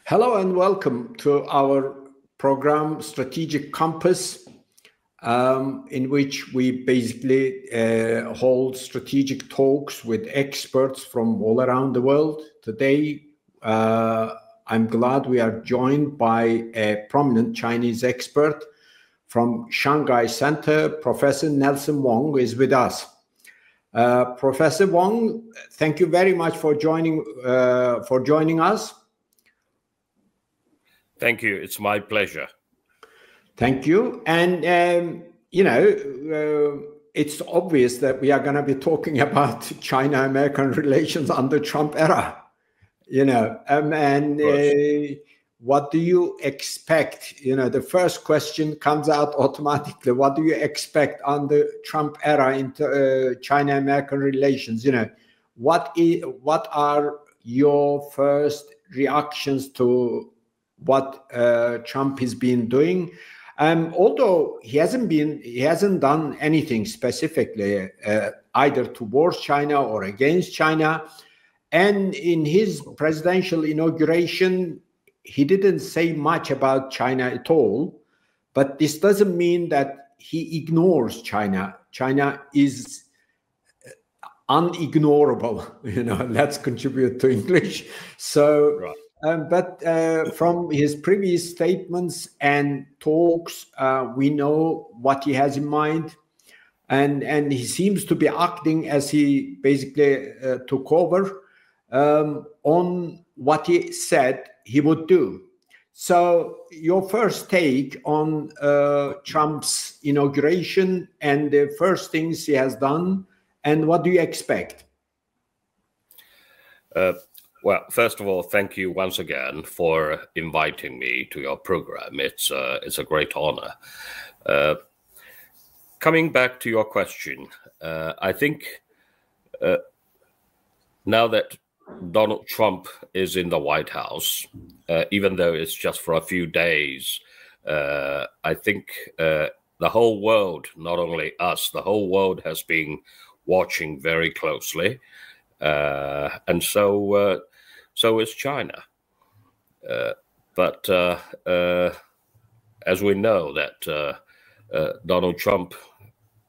Hello and welcome to our program Strategic Compass, in which we basically hold strategic talks with experts from all around the world. Today, I'm glad we are joined by a prominent Chinese expert from Shanghai Center. Professor Nelson Wong is with us. Professor Wong, thank you very much for joining us. Thank you. It's my pleasure. Thank you. And, it's obvious that we are going to be talking about China-American relations under Trump era, what do you expect? The first question comes out automatically. What do you expect under Trump era in China-American relations? What are your first reactions to what Trump has been doing, although he hasn't done anything specifically either towards China or against China. And in his presidential inauguration, he didn't say much about China at all. But this doesn't mean that he ignores China. China is unignorable. Let's contribute to English. So. Right. But from his previous statements and talks, we know what he has in mind. And he seems to be acting as he basically took over on what he said he would do. So your first take on Trump's inauguration and the first things he has done, and what do you expect? Well, first of all, thank you once again for inviting me to your program. It's a great honor. Coming back to your question, I think now that Donald Trump is in the White House, even though it's just for a few days, I think the whole world, not only us, the whole world has been watching very closely. And so is China. But as we know that Donald Trump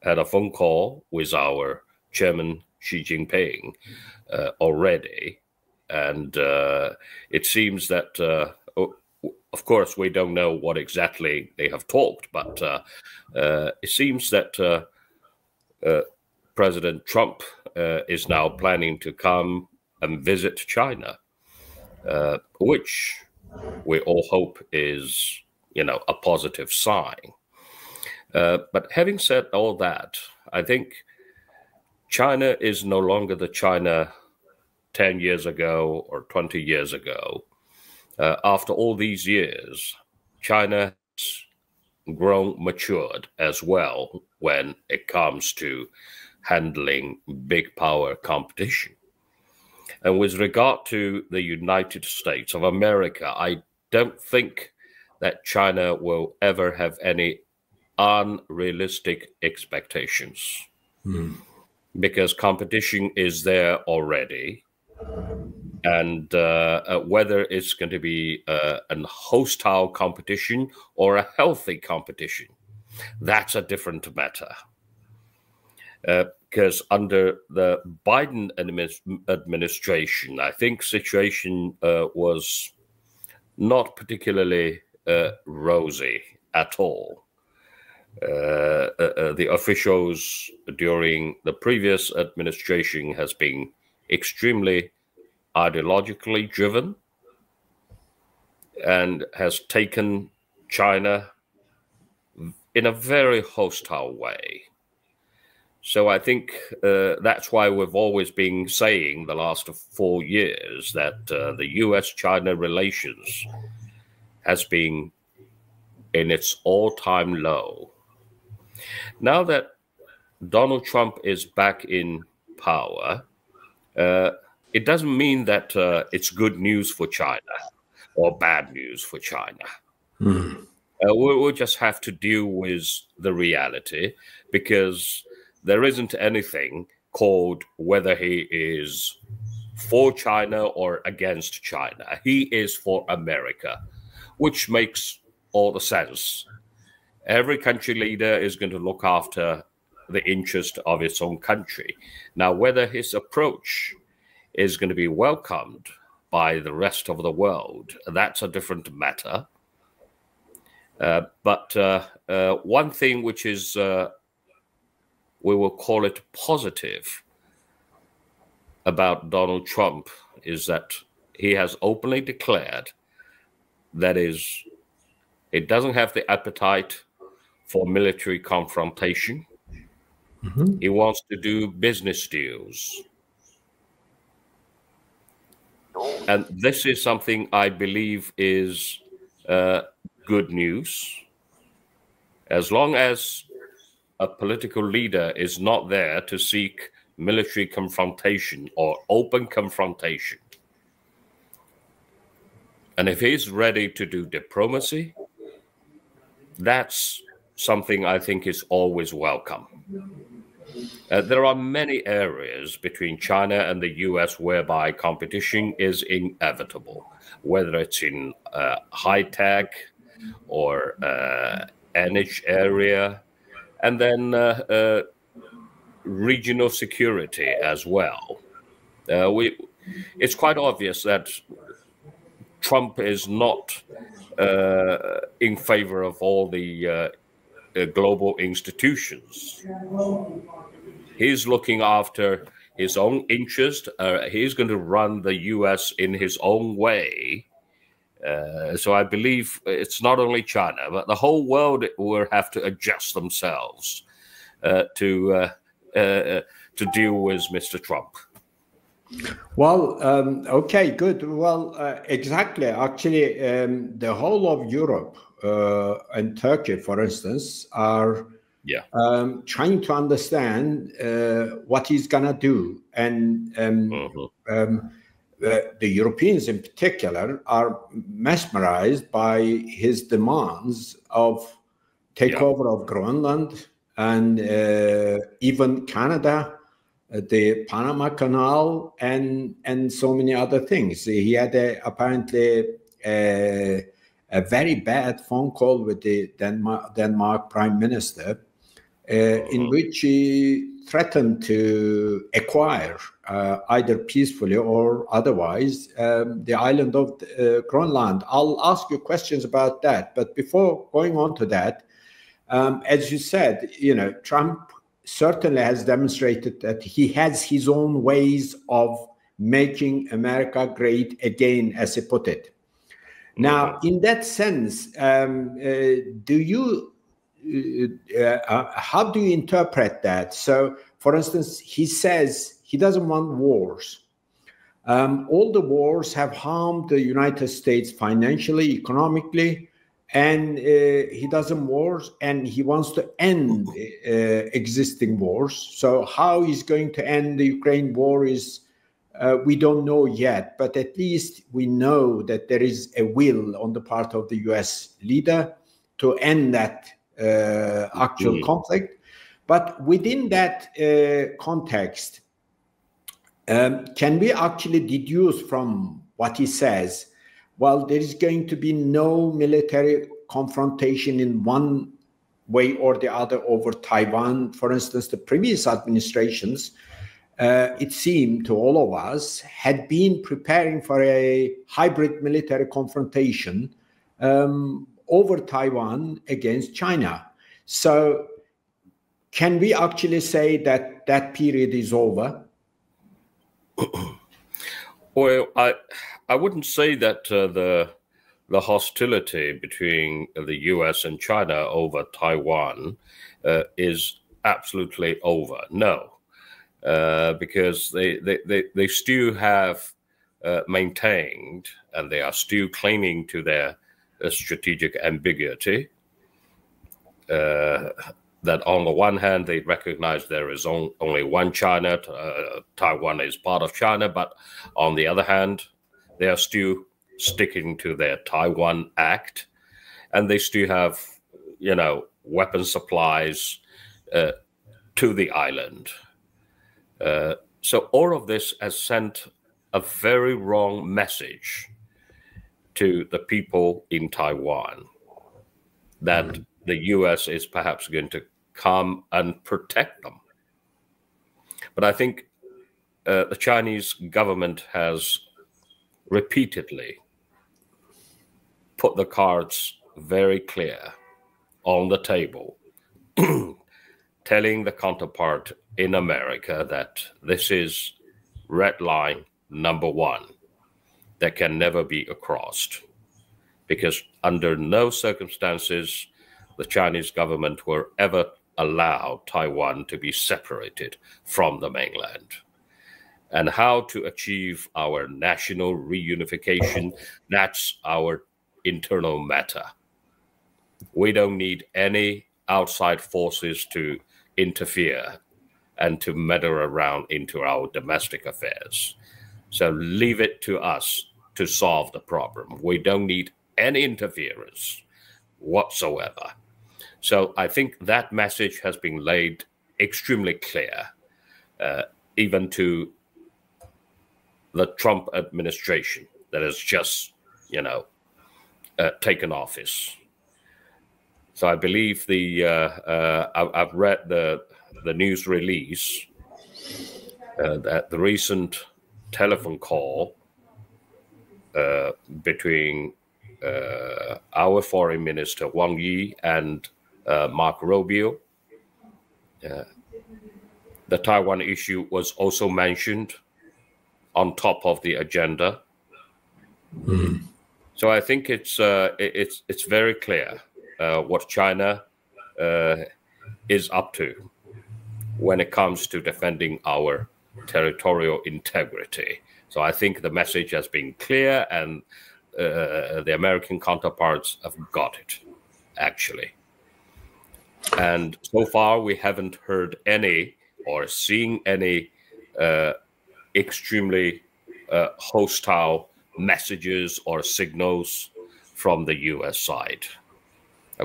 had a phone call with our chairman, Xi Jinping, already. And it seems that, of course, we don't know what exactly they have talked, but it seems that President Trump is now planning to come and visit China. Which we all hope is, a positive sign. But having said all that, I think China is no longer the China 10 years ago or 20 years ago. After all these years, China has grown matured as well when it comes to handling big power competition. And with regard to the United States of America, I don't think that China will ever have any unrealistic expectations because competition is there already. And whether it's going to be a hostile competition or a healthy competition, that's a different matter. Because under the Biden administration, I think situation was not particularly rosy at all. The officials during the previous administration has been extremely ideologically driven and has taken China in a very hostile way. So I think that's why we've always been saying the last 4 years that the U.S.-China relations has been in its all-time low. Now that Donald Trump is back in power, it doesn't mean that it's good news for China or bad news for China. We'll just have to deal with the reality because there isn't anything called whether he is for China or against China. He is for America, which makes all the sense. Every country leader is going to look after the interest of its own country. Now, whether his approach is going to be welcomed by the rest of the world, that's a different matter. But one thing which is, we will call it positive about Donald Trump is that he has openly declared that he doesn't have the appetite for military confrontation. Mm-hmm. He wants to do business deals. And this is something I believe is good news. As long as a political leader is not there to seek military confrontation or open confrontation, and if he's ready to do diplomacy, that's something I think is always welcome. There are many areas between China and the US whereby competition is inevitable, whether it's in high tech or energy area, and then regional security as well. It's quite obvious that Trump is not in favor of all the global institutions. He's looking after his own interest. He's going to run the U.S. in his own way. So I believe it's not only China, but the whole world will have to adjust themselves to deal with Mr. Trump. Well, okay, good. Well, exactly. Actually, the whole of Europe and Turkey, for instance, are trying to understand what he's going to do. And the Europeans in particular are mesmerized by his demands of takeover of Greenland and even Canada, the Panama Canal, and so many other things. He had apparently a very bad phone call with the Denmark Prime Minister, in which he threatened to acquire, either peacefully or otherwise, the island of Greenland. I'll ask you questions about that. But before going on to that, as you said, Trump certainly has demonstrated that he has his own ways of making America great again, as he put it. Now, in that sense, how do you interpret that? So, for instance, he says he doesn't want wars. All the wars have harmed the United States financially, economically, and he doesn't wars, and he wants to end existing wars. So how he's going to end the Ukraine war is we don't know yet, but at least we know that there is a will on the part of the US leader to end that actual conflict. But within that context, can we actually deduce from what he says, well, there is going to be no military confrontation in one way or the other over Taiwan? For instance, the previous administrations, it seemed to all of us, had been preparing for a hybrid military confrontation over Taiwan against China. So can we actually say that that period is over? Well, I wouldn't say that the hostility between the U.S. and China over Taiwan is absolutely over. No, because they still have maintained, and they are still clinging to their strategic ambiguity. That on the one hand, they recognize there is only one China, Taiwan is part of China, but on the other hand, they are still sticking to their Taiwan Act, and they still have, weapon supplies to the island. So all of this has sent a very wrong message to the people in Taiwan that the US is perhaps going to come and protect them. But I think the Chinese government has repeatedly put the cards very clear on the table, telling the counterpart in America that this is red line number one that can never be crossed, because under no circumstances the Chinese government will ever allow Taiwan to be separated from the mainland. And how to achieve our national reunification, that's our internal matter. We don't need any outside forces to interfere and to meddle around into our domestic affairs. So leave it to us to solve the problem. We don't need any interference whatsoever. So I think that message has been laid extremely clear, even to the Trump administration that has just, taken office. So I believe I've read the news release that the recent telephone call between our foreign minister Wang Yi and Mark Rubio, the Taiwan issue was also mentioned on top of the agenda. So I think it's very clear what China is up to when it comes to defending our territorial integrity. So I think the message has been clear, and the American counterparts have got it, actually. And so far, we haven't heard any or seen any extremely hostile messages or signals from the U.S. side.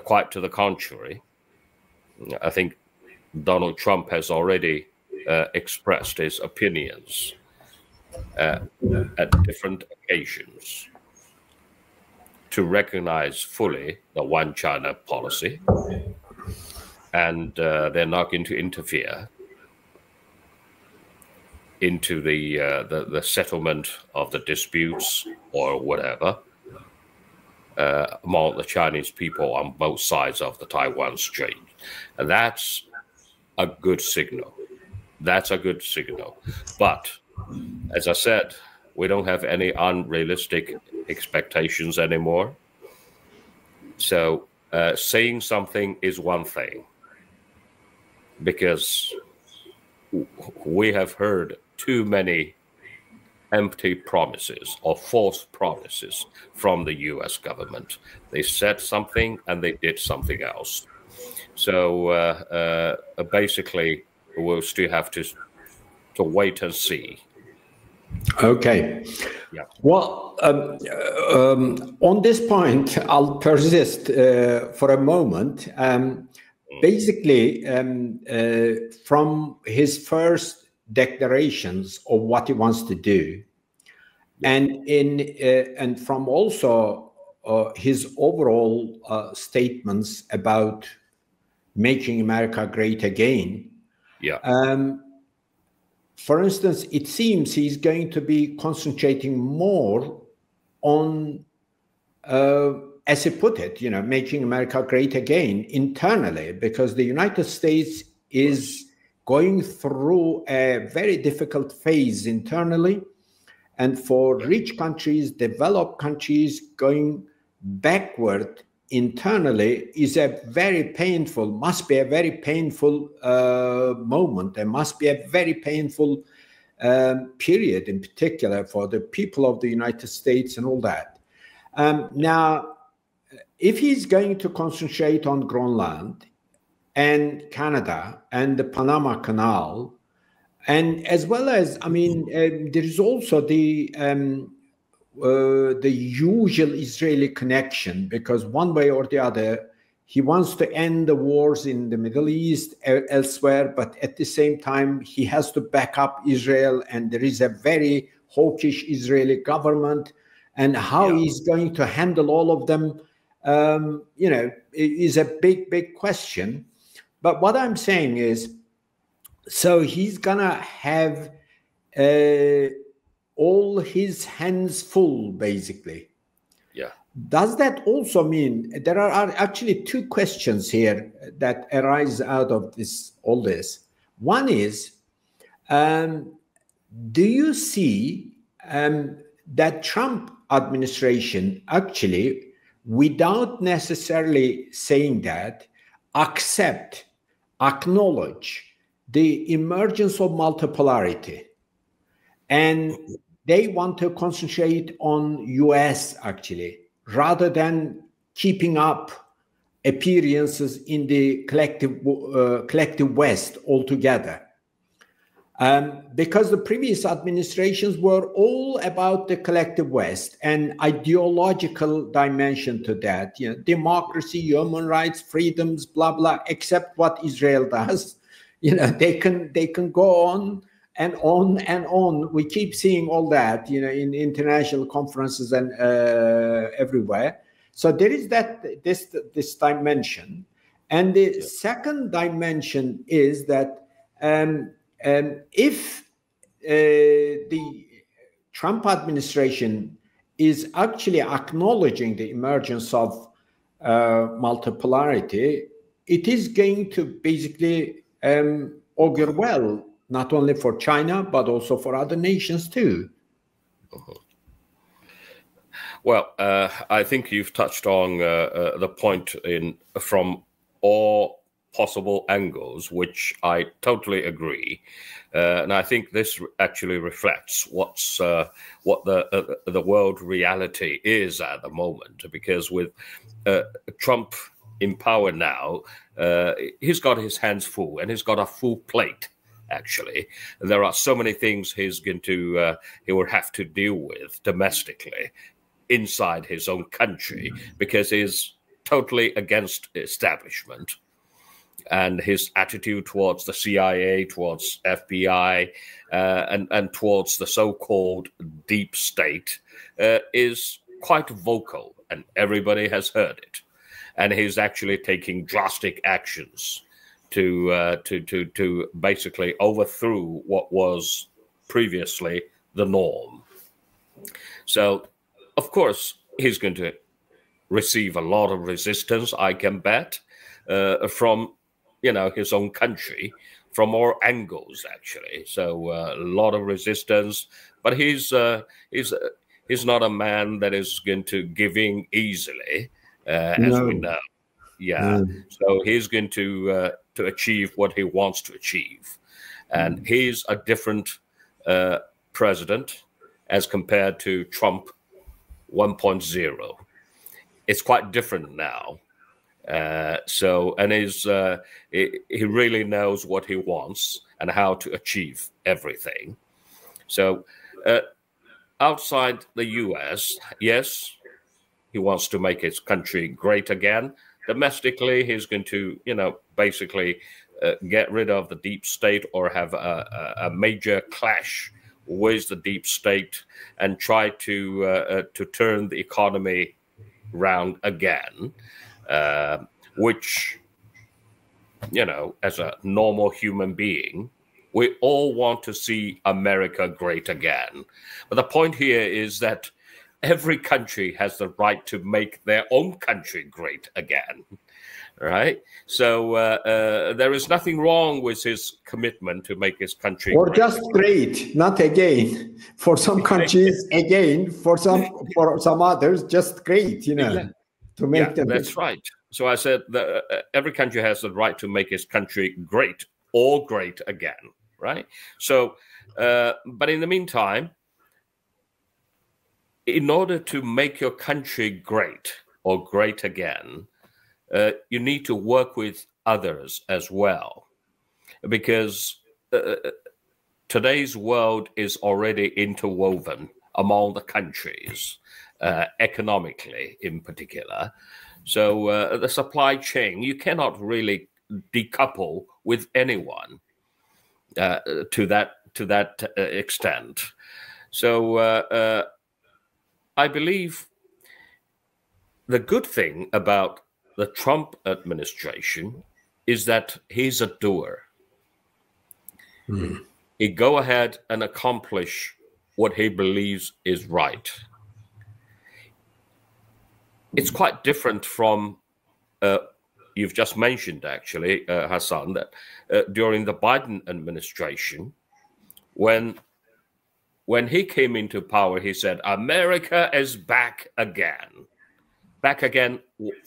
Quite to the contrary, I think Donald Trump has already expressed his opinions at different occasions to recognize fully the one China policy, and they're not going to interfere into the settlement of the disputes or whatever among the Chinese people on both sides of the Taiwan Strait. And that's a good signal. That's a good signal. But as I said, we don't have any unrealistic expectations anymore. So saying something is one thing, because we have heard too many empty promises or false promises from the U.S. government. They said something and they did something else. So basically, we'll still have to wait and see. Okay. Yeah. Well, on this point, I'll persist for a moment. Basically, from his first declarations of what he wants to do, and from also his overall statements about making America great again. Yeah. For instance, it seems he's going to be concentrating more on, as he put it, making America great again internally, because the United States is going through a very difficult phase internally. And for rich countries, developed countries, going backward internally is must be a very painful moment. There must be a very painful period, in particular for the people of the United States and all that. Now, if he's going to concentrate on Greenland and Canada and the Panama Canal, and as well as, there is also the usual Israeli connection, because one way or the other, he wants to end the wars in the Middle East, elsewhere, but at the same time, he has to back up Israel, and there is a very hawkish Israeli government, and how he's going to handle all of them, is a big question. But what I'm saying is, so he's gonna have all his hands full, basically. Yeah. Does that also mean there are actually two questions here that arise out of all this? One is, do you see that Trump administration actually, without necessarily saying that, acknowledge the emergence of multipolarity, and they want to concentrate on US actually, rather than keeping up appearances in the collective West altogether? Because the previous administrations were all about the collective West and ideological dimension to that, democracy, human rights, freedoms, blah blah. Except what Israel does, they can go on and on and on. We keep seeing all that, in international conferences and everywhere. So there is this dimension, and the second dimension is that if the Trump administration is actually acknowledging the emergence of multipolarity, it is going to basically augur well, not only for China, but also for other nations too. Well, I think you've touched on the point from all possible angles, which I totally agree, and I think this actually reflects what the world reality is at the moment. Because with Trump in power now, he's got his hands full, and he's got a full plate. Actually, there are so many things he will have to deal with domestically inside his own country, because he's totally against establishment. And his attitude towards the CIA, towards FBI, and towards the so-called deep state is quite vocal, and everybody has heard it. And he's actually taking drastic actions to basically overthrow what was previously the norm. So, of course, he's going to receive a lot of resistance, I can bet, from his own country, from all angles, actually. So a lot of resistance, but he's not a man that is going to give in easily, as we know. Yeah. So he's going to achieve what he wants to achieve, and he's a different president as compared to Trump 1.0. It's quite different now. He really knows what he wants and how to achieve everything. So outside the US, yes, he wants to make his country great again. Domestically, he's going to, basically get rid of the deep state, or have a major clash with the deep state, and try to turn the economy round again. Which, as a normal human being, we all want to see America great again. But the point here is that every country has the right to make their own country great again, right? So there is nothing wrong with his commitment to make his country or great. Just great, not again. For some countries, again. For some others, just great, to make them. That's right. So I said that every country has the right to make its country great or great again, right? So, but in the meantime, in order to make your country great or great again, you need to work with others as well, because today's world is already interwoven among the countries, economically in particular. So the supply chain, you cannot really decouple with anyone to that extent. So I believe the good thing about the Trump administration is that he's a doer. He go ahead and accomplish what he believes is right. It's quite different from, you've just mentioned actually, Hasan, that during the Biden administration, when he came into power, he said, America is back again. Back again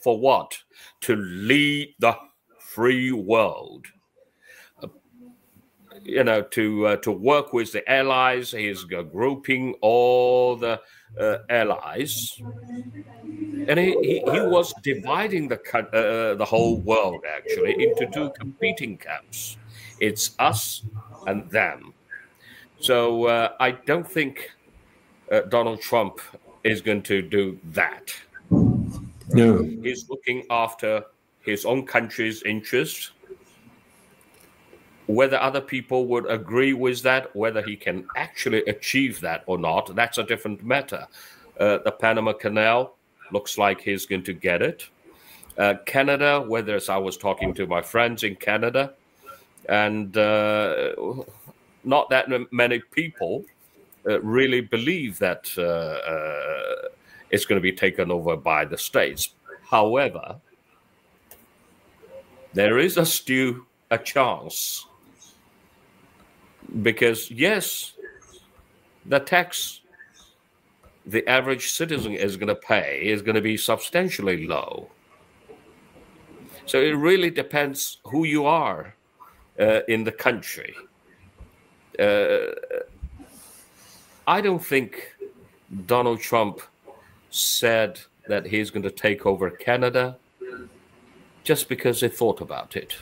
for what? To lead the free world. To work with the allies. He's grouping all the allies, and he was dividing the whole world actually into two competing camps. It's us and them. So I don't think Donald Trump is going to do that. No, he's looking after his own country's interests. Whether other people would agree with that, whether he can actually achieve that or not, that's a different matter. The Panama Canal looks like he's going to get it. Canada, whether I was talking to my friends in Canada, and not that many people really believe that it's going to be taken over by the States. However, there is still a chance. Because, yes, the tax the average citizen is going to pay is going to be substantially low. So it really depends who you are in the country. I don't think Donald Trump said that he's going to take over Canada just because he thought about it.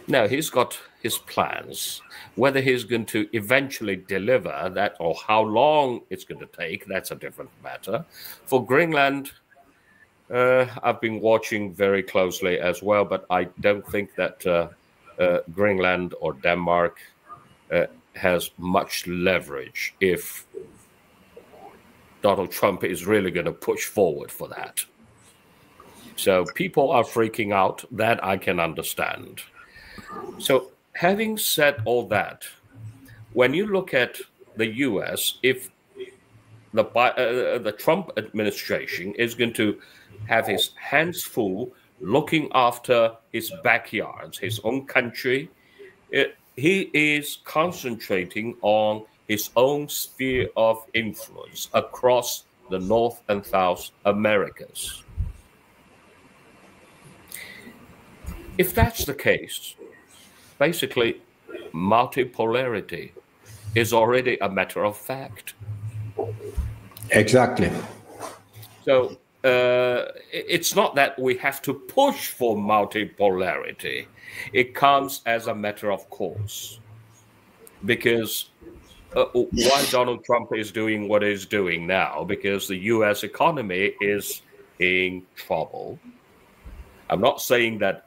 No, he's got his plans. Whether he's going to eventually deliver that or how long it's going to take, that's a different matter. For Greenland, I've been watching very closely as well, but I don't think that Greenland or Denmark has much leverage if Donald Trump is really going to push forward for that. So people are freaking out. That I can understand. So having said all that, when you look at the U.S., if the Trump administration is going to have his hands full looking after his backyards, his own country, he is concentrating on his own sphere of influence across the North and South Americas. If that's the case, basically, multipolarity is already a matter of fact. Exactly. So it's not that we have to push for multipolarity. It comes as a matter of course. Because why Donald Trump is doing what he's doing now? Because the U.S. economy is in trouble. I'm not saying that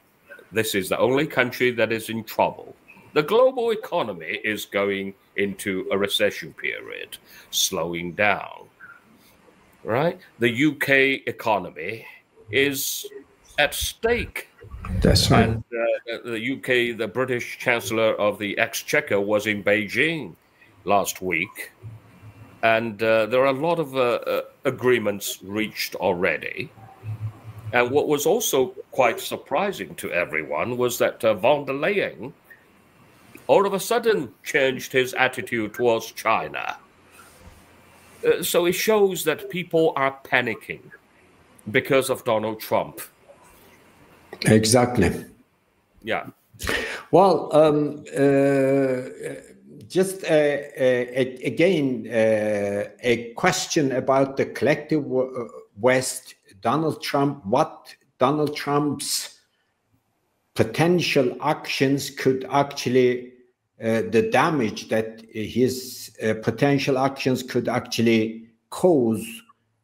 this is the only country that is in trouble. The global economy is going into a recession period, slowing down, right? The UK economy is at stake. That's right. And the UK, the British Chancellor of the Exchequer was in Beijing last week. And there are a lot of agreements reached already. And what was also quite surprising to everyone was that von der Leyen all of a sudden changed his attitude towards China. So it shows that people are panicking because of Donald Trump. Exactly. Yeah. Well, just again, a question about the collective West. Donald Trump, what Donald Trump's potential actions could actually, the damage that his potential actions could actually cause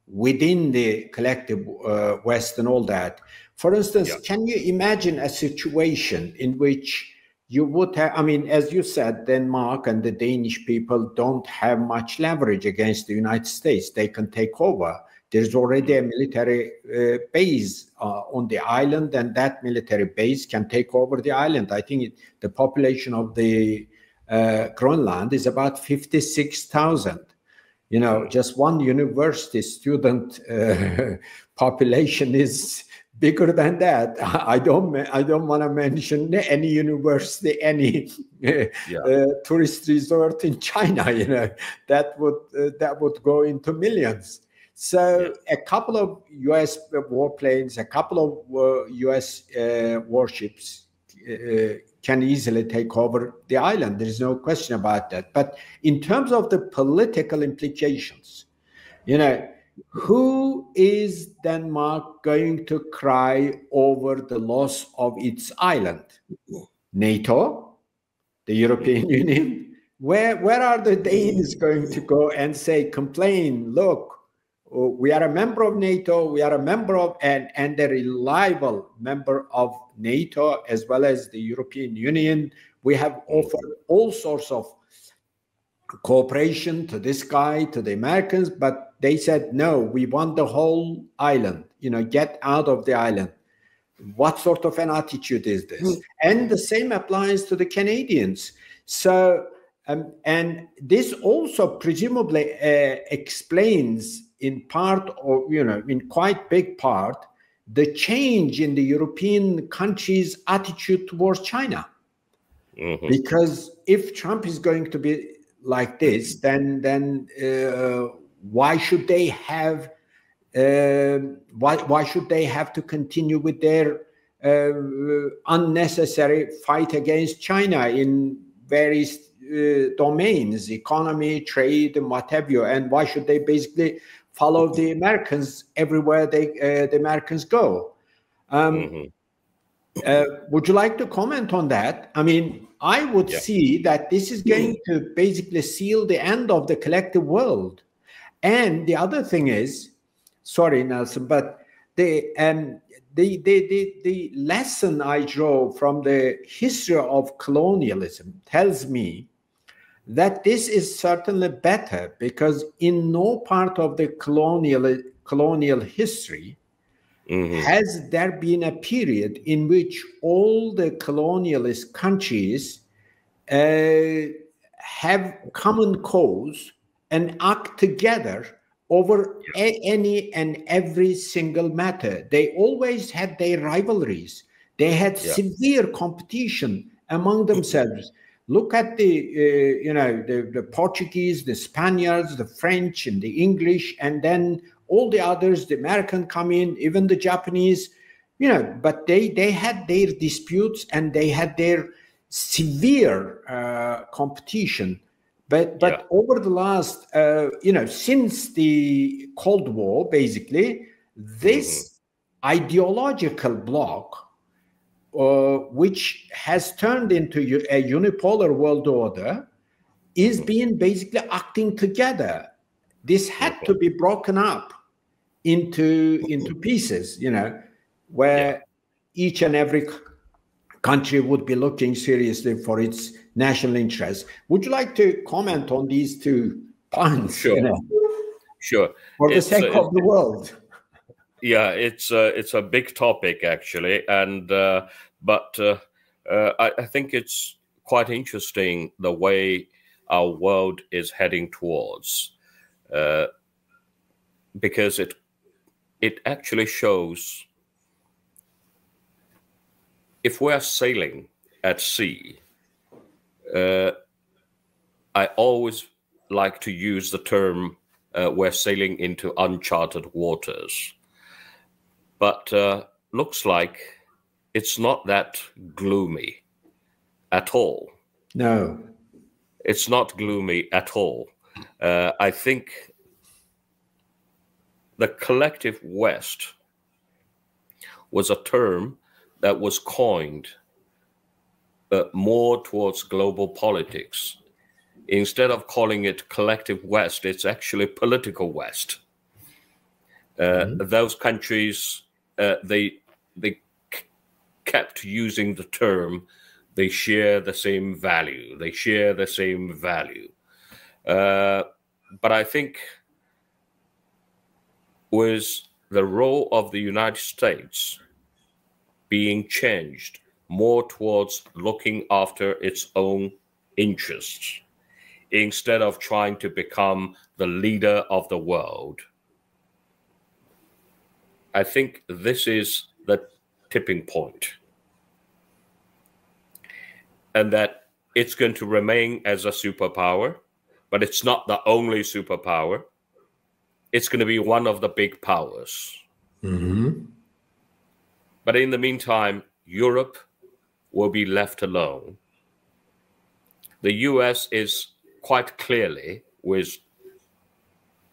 within the collective West and all that. For instance, Can you imagine a situation in which you would have, I mean, as you said, Denmark and the Danish people don't have much leverage against the United States. They can take over. There's already a military base on the island, and that military base can take over the island. I think the population of the Greenland is about 56,000. You know, just one university student population is bigger than that. I don't want to mention any university, any tourist resort in China. You know, that would go into millions. So a couple of U.S. warplanes, a couple of U.S. warships can easily take over the island. There is no question about that. But in terms of the political implications, you know, who is Denmark going to cry over the loss of its island? NATO, the European Union. Where are the Danes going to go and say, complain, look, we are a member of NATO, we are a member of, and a reliable member of NATO as well as the European Union. We have offered all sorts of cooperation to this guy, to the Americans, but they said, no, we want the whole island, you know, get out of the island. What sort of an attitude is this? And the same applies to the Canadians. So, and this also presumably explains in part, or, you know, in quite big part, the change in the European countries' attitude towards China. Because if Trump is going to be like this, then why should they have why should they have to continue with their unnecessary fight against China in various domains, economy, trade, and what have you? And why should they basically follow the Americans everywhere the Americans go? Would you like to comment on that? I mean, I would see that this is going to basically seal the end of the collective world. And the other thing is, sorry, Nelson, but the lesson I draw from the history of colonialism tells me that this is certainly better, because in no part of the colonial history has there been a period in which all the colonialist countries have common cause and act together over any and every single matter. They always had their rivalries. They had severe competition among themselves. Look at the Portuguese, the Spaniards, the French, and the English, and then all the others, the American come in, even the Japanese, you know, but they had their disputes and they had their severe competition. But over the last, since the Cold War, basically, this ideological bloc, which has turned into a unipolar world order, is being basically acting together. This had to be broken up into pieces, you know, where each and every country would be looking seriously for its national interests. Would you like to comment on these two points? Sure. You know, sure. For the sake of the world. Yeah, it's a big topic actually, and but I think it's quite interesting the way our world is heading towards, because it actually shows, if we're sailing at sea, I always like to use the term we're sailing into uncharted waters. But looks like it's not that gloomy at all. No. It's not gloomy at all. I think the collective West was a term that was coined more towards global politics. Instead of calling it collective West, it's actually political West. Those countries, they kept using the term they share the same value. They share the same value. But I think with the role of the United States being changed more towards looking after its own interests, instead of trying to become the leader of the world, I think this is the tipping point. And that it's going to remain as a superpower, but it's not the only superpower. It's going to be one of the big powers. Mm-hmm. But in the meantime, Europe will be left alone. The US is quite clearly, with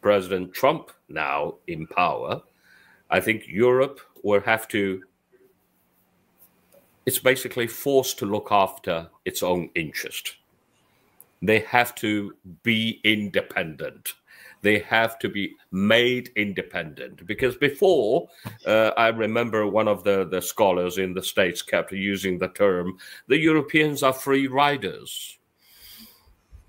President Trump now in power, I think Europe will have to, it's basically forced to look after its own interest. They have to be independent. They have to be made independent. Because before, I remember one of the scholars in the States kept using the term, the Europeans are free riders.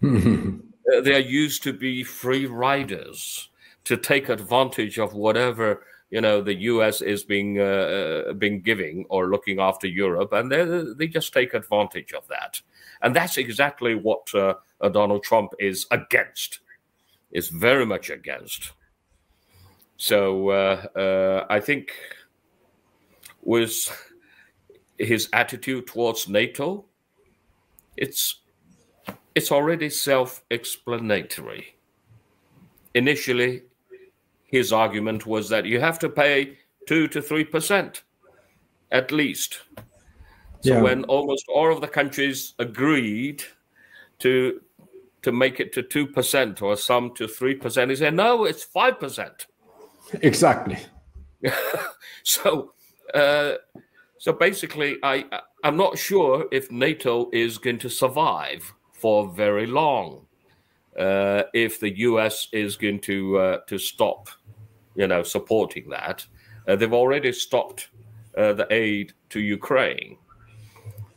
They are used to be free riders, to take advantage of whatever, you know, the US is being giving or looking after Europe, and they just take advantage of that. And that's exactly what Donald Trump is against, is very much against. So I think with his attitude towards NATO, it's already self-explanatory. Initially, his argument was that you have to pay 2 to 3% at least. So when almost all of the countries agreed to make it to 2% or some to 3%, he said, no, it's 5%. Exactly. So basically, I'm not sure if NATO is going to survive for very long. If the US is going to stop, you know, supporting that. They've already stopped the aid to Ukraine,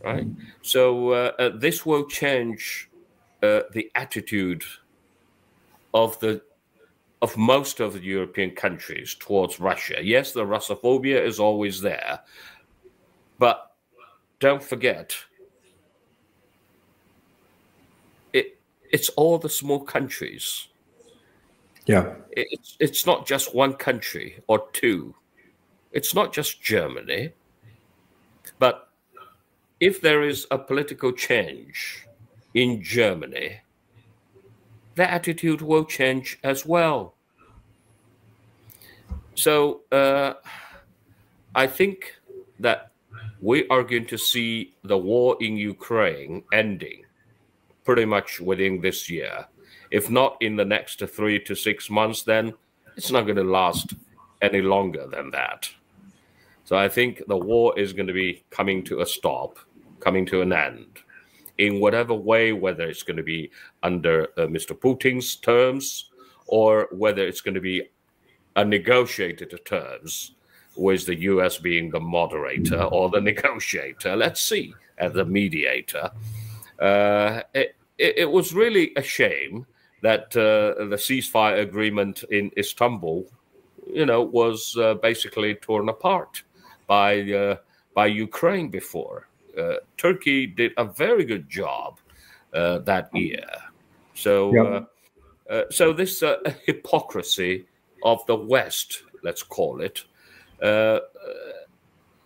right? So this will change the attitude of most of the European countries towards Russia. Yes, the Russophobia is always there, but don't forget, it's all the small countries. Yeah. It's not just one country or two. It's not just Germany. But if there is a political change in Germany, the attitude will change as well. So I think that we are going to see the war in Ukraine ending pretty much within this year. If not in the next 3 to 6 months, then it's not going to last any longer than that. So I think the war is going to be coming to a stop, coming to an end, in whatever way, whether it's going to be under Mr. Putin's terms or whether it's going to be a negotiated terms, with the US being the moderator or the negotiator. Let's see, as the mediator. It was really a shame that the ceasefire agreement in Istanbul, you know, was basically torn apart by Ukraine before. Turkey did a very good job that year. So, so this hypocrisy of the West, let's call it,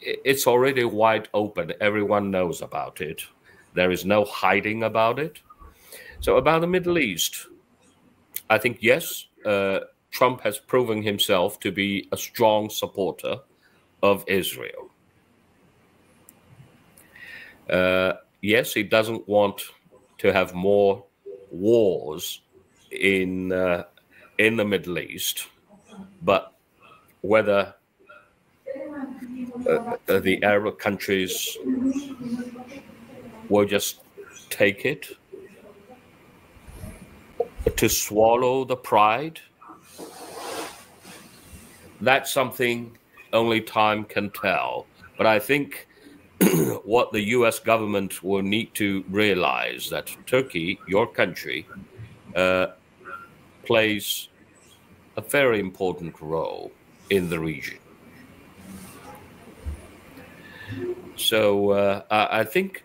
it's already wide open. Everyone knows about it. There is no hiding about it. So about the Middle East, I think, yes, Trump has proven himself to be a strong supporter of Israel. Yes, he doesn't want to have more wars in the Middle East, but whether the Arab countries will just take it, to swallow the pride, that's something only time can tell. But I think what the US government will need to realize that Turkey, your country, plays a very important role in the region. So I think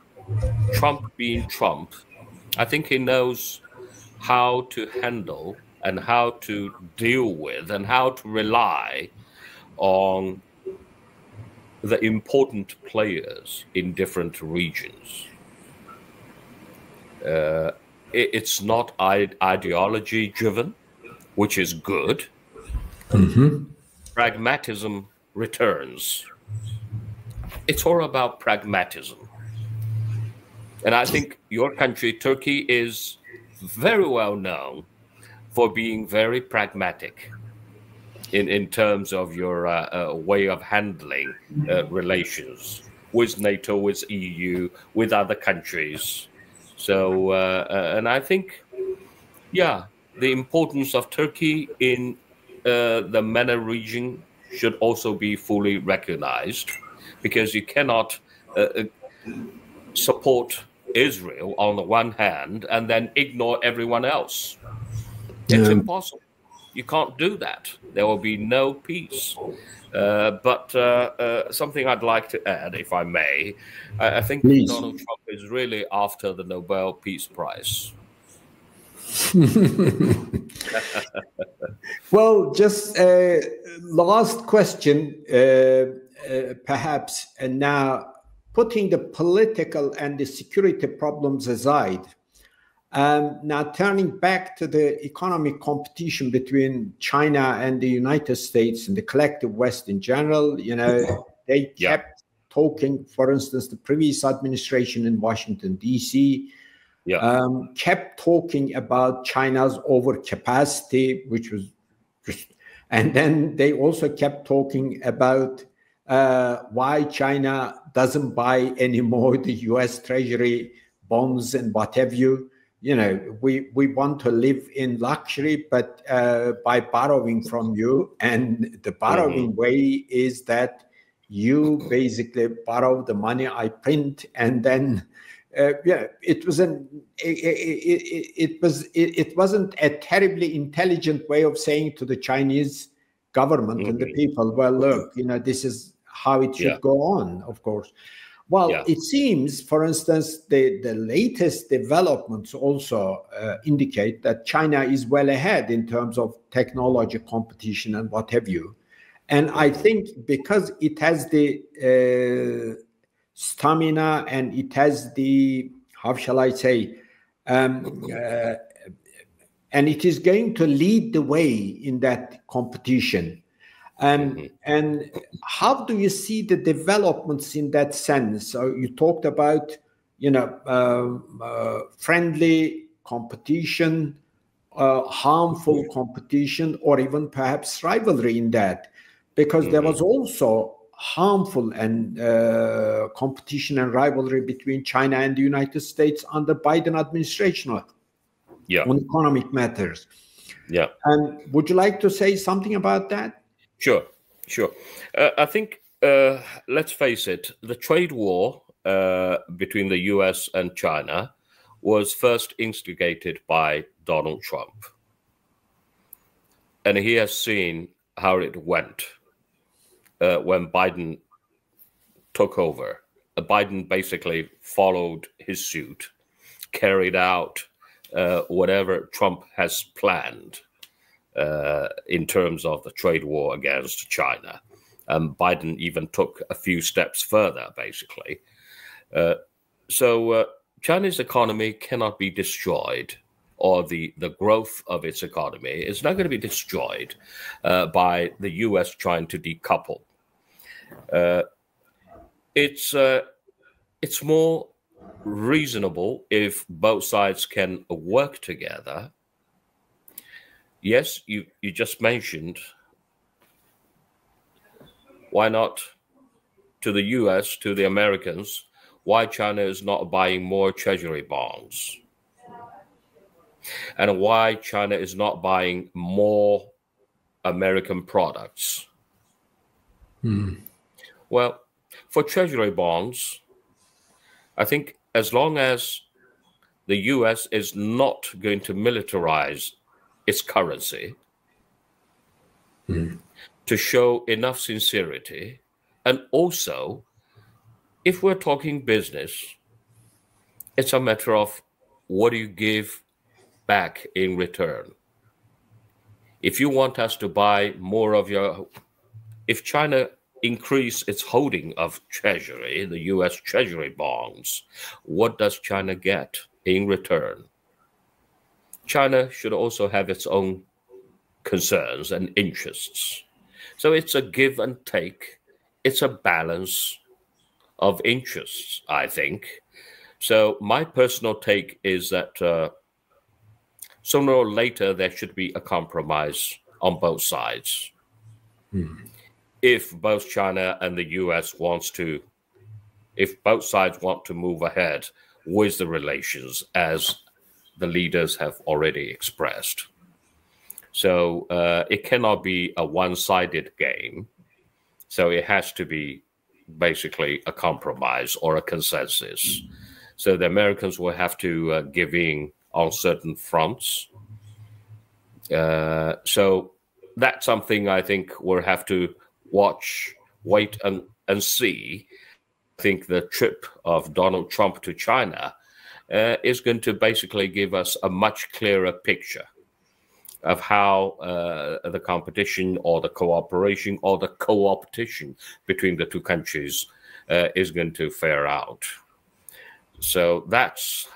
Trump being Trump, I think he knows how to handle and how to deal with and how to rely on the important players in different regions. It's not ideology driven, which is good. Pragmatism returns. It's all about pragmatism. And I think your country, Turkey, is very well known for being very pragmatic in terms of your way of handling relations with NATO, with EU, with other countries. So, and I think, yeah, the importance of Turkey in the MENA region should also be fully recognized, because you cannot support Israel on the one hand and then ignore everyone else. It's impossible. You can't do that. There will be no peace. But something I'd like to add, if I may, I think Please. Donald Trump is really after the Nobel Peace Prize. Well, just last question, perhaps, and now putting the political and the security problems aside, now turning back to the economic competition between China and the United States and the collective West in general, you know, they kept talking, for instance, the previous administration in Washington, D.C., kept talking about China's overcapacity, which was just, and then they also kept talking about why China doesn't buy anymore the U.S. Treasury bonds and what have you. You know, we want to live in luxury, but by borrowing from you. And the borrowing way is that you basically borrow the money I print, and then it wasn't a terribly intelligent way of saying to the Chinese government and the people, well, look, you know, this is how it should go on, of course. Well, it seems, for instance, the latest developments also indicate that China is well ahead in terms of technology competition and what have you. And I think because it has the stamina and it has the, how shall I say, and it is going to lead the way in that competition. And how do you see the developments in that sense? So you talked about, you know, friendly competition, harmful competition, or even perhaps rivalry in that, because there was also harmful and competition and rivalry between China and the United States under Biden administration on economic matters. And would you like to say something about that? Sure. I think, let's face it, the trade war between the US and China was first instigated by Donald Trump. And he has seen how it went when Biden took over. Biden basically followed his suit, carried out whatever Trump has planned in terms of the trade war against China. Biden even took a few steps further, basically. So China's economy cannot be destroyed, or the growth of its economy is not going to be destroyed by the US trying to decouple. It's more reasonable if both sides can work together. Yes, you just mentioned, why not to the US, to the Americans, why China is not buying more treasury bonds, and why China is not buying more American products. Well, for treasury bonds, I think as long as the US is not going to militarize its currency to show enough sincerity, and also, if we're talking business, it's a matter of what do you give back in return? If you want us to buy more of your, if China increase its holding of treasury, the US treasury bonds, what does China get in return? China should also have its own concerns and interests. So it's a give and take. It's a balance of interests, I think. So my personal take is that sooner or later there should be a compromise on both sides. If both China and the US if both sides want to move ahead with the relations as the leaders have already expressed. So it cannot be a one-sided game. So it has to be basically a compromise or a consensus. So the Americans will have to give in on certain fronts. So that's something I think we'll have to watch, wait and see. I think the trip of Donald Trump to China is going to basically give us a much clearer picture of how the competition or the cooperation or the co-opetition between the two countries is going to fare out. So that's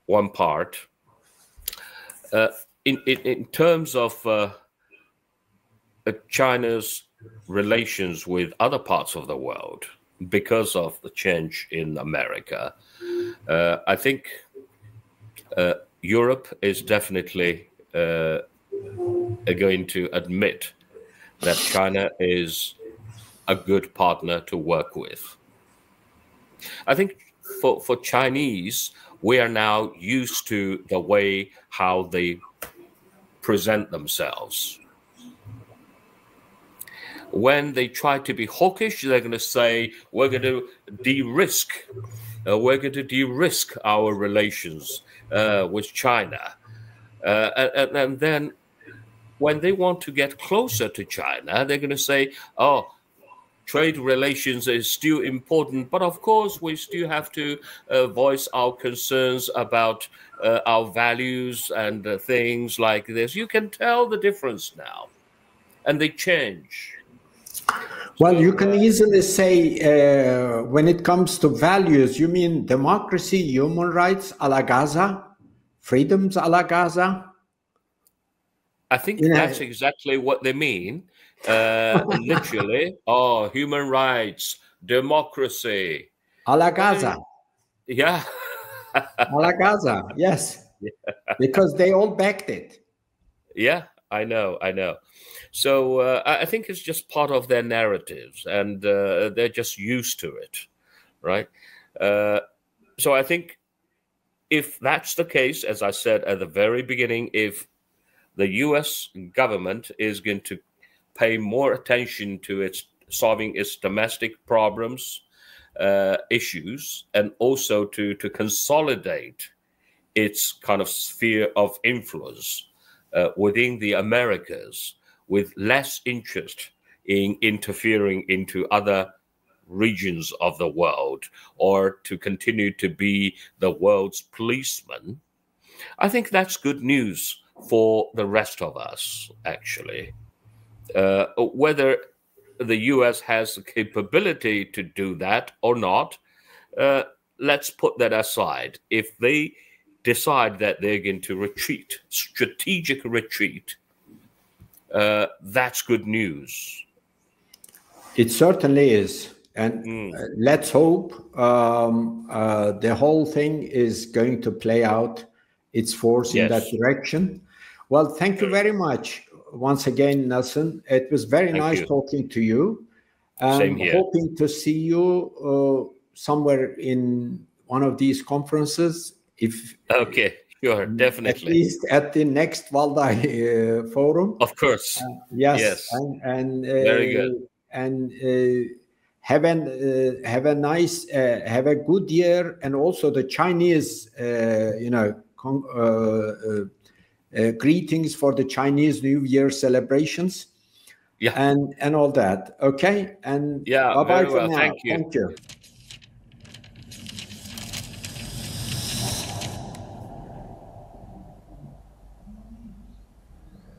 one part. In terms of China's relations with other parts of the world, because of the change in America, I think Europe is definitely going to admit that China is a good partner to work with. I think for Chinese, we are now used to the way how they present themselves. When they try to be hawkish, they're going to say, we're going to de-risk our relations with China. And then when they want to get closer to China, they're going to say, oh, trade relations is still important, but of course we still have to voice our concerns about our values and things like this. You can tell the difference now, and they change. Well, you can easily say when it comes to values, you mean democracy, human rights, a la Gaza, freedoms a la Gaza? I think that's exactly what they mean. Literally, human rights, democracy. A la Gaza. Yeah. A la Gaza, yes. Yeah. Because they all backed it. Yeah, I know. So I think it's just part of their narratives, and they're just used to it, right? So I think if that's the case, as I said at the very beginning, if the U.S. government is going to pay more attention to solving its domestic problems, issues, and also to consolidate its kind of sphere of influence within the Americas, with less interest in interfering into other regions of the world or to continue to be the world's policeman, I think that's good news for the rest of us, actually. Whether the US has the capability to do that or not, let's put that aside. If they decide that they're going to retreat, strategic retreat, that's good news. It certainly is. And let's hope the whole thing is going to play out its force in that direction. Well, thank you very much once again, Nelson. It was very nice talking to you. Same here. Hoping to see you somewhere in one of these conferences. Okay, sure, definitely. At least at the next Valdai Forum. Of course. Yes. And very good. And Have a nice, have a good year, and also the Chinese, greetings for the Chinese New Year celebrations. Yeah, and all that. Okay, and yeah, bye bye very for well. now. Thank you. Thank you.